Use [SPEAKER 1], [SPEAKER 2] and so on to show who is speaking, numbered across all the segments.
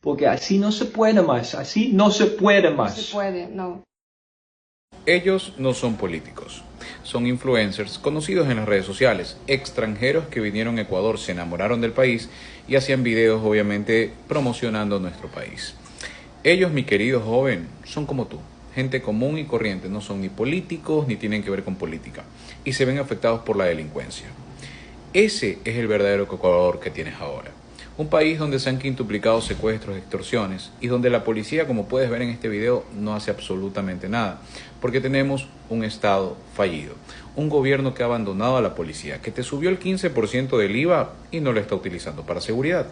[SPEAKER 1] porque así no se puede más, así no se puede más.
[SPEAKER 2] No se puede, no.
[SPEAKER 3] Ellos no son políticos, son influencers conocidos en las redes sociales, extranjeros que vinieron a Ecuador, se enamoraron del país y hacían videos obviamente promocionando nuestro país. Ellos, mi querido joven, son como tú, gente común y corriente, no son ni políticos ni tienen que ver con política y se ven afectados por la delincuencia. Ese es el verdadero Ecuador que tienes ahora. Un país donde se han quintuplicado secuestros, extorsiones y donde la policía, como puedes ver en este video, no hace absolutamente nada. Porque tenemos un Estado fallido, un gobierno que ha abandonado a la policía, que te subió el 15% del IVA y no lo está utilizando para seguridad.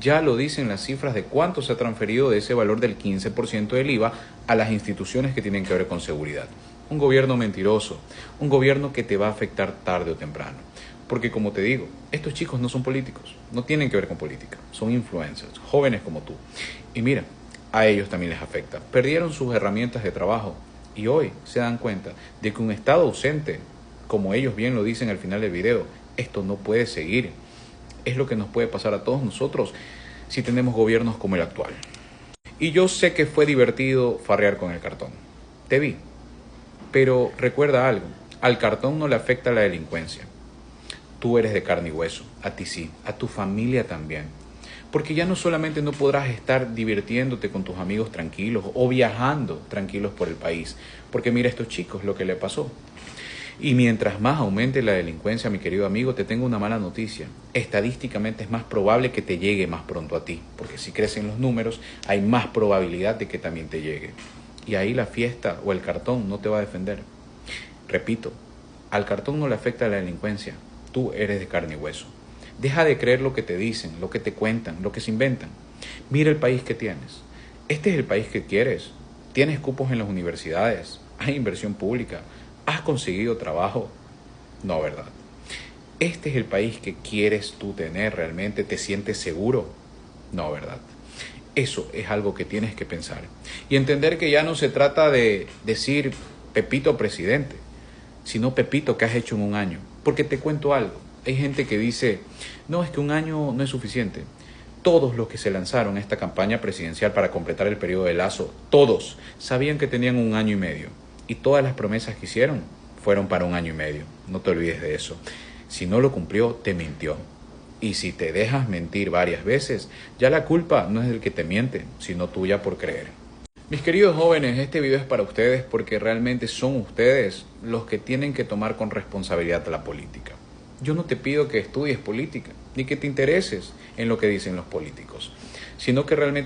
[SPEAKER 3] Ya lo dicen las cifras de cuánto se ha transferido de ese valor del 15% del IVA a las instituciones que tienen que ver con seguridad. Un gobierno mentiroso, un gobierno que te va a afectar tarde o temprano. Porque como te digo, estos chicos no son políticos, no tienen que ver con política, son influencers, jóvenes como tú. Y mira, a ellos también les afecta. Perdieron sus herramientas de trabajo y hoy se dan cuenta de que un Estado ausente, como ellos bien lo dicen al final del video, esto no puede seguir. Es lo que nos puede pasar a todos nosotros si tenemos gobiernos como el actual. Y yo sé que fue divertido farrear con el cartón. Te vi. Pero recuerda algo, al cartón no le afecta la delincuencia. Tú eres de carne y hueso, a ti sí, a tu familia también. Porque ya no solamente no podrás estar divirtiéndote con tus amigos tranquilos o viajando tranquilos por el país, porque mira a estos chicos lo que le pasó. Y mientras más aumente la delincuencia, mi querido amigo, te tengo una mala noticia. Estadísticamente es más probable que te llegue más pronto a ti, porque si crecen los números, hay más probabilidad de que también te llegue. Y ahí la fiesta o el cartón no te va a defender. Repito, al cartón no le afecta la delincuencia. Tú eres de carne y hueso. Deja de creer lo que te dicen, lo que te cuentan, lo que se inventan. Mira el país que tienes. Este es el país que quieres. Tienes cupos en las universidades, hay inversión pública, has conseguido trabajo. No, ¿verdad? Este es el país que quieres tú tener realmente. ¿Te sientes seguro? No, ¿verdad? Eso es algo que tienes que pensar. Y entender que ya no se trata de decir Pepito presidente, sino Pepito, ¿qué has hecho en un año? Porque te cuento algo, hay gente que dice, no, es que un año no es suficiente. Todos los que se lanzaron a esta campaña presidencial para completar el periodo de Lazo, todos sabían que tenían un año y medio. Y todas las promesas que hicieron fueron para un año y medio. No te olvides de eso. Si no lo cumplió, te mintió. Y si te dejas mentir varias veces, ya la culpa no es del que te miente, sino tuya por creer. Mis queridos jóvenes, este video es para ustedes porque realmente son ustedes los que tienen que tomar con responsabilidad la política. Yo no te pido que estudies política, ni que te intereses en lo que dicen los políticos, sino que realmente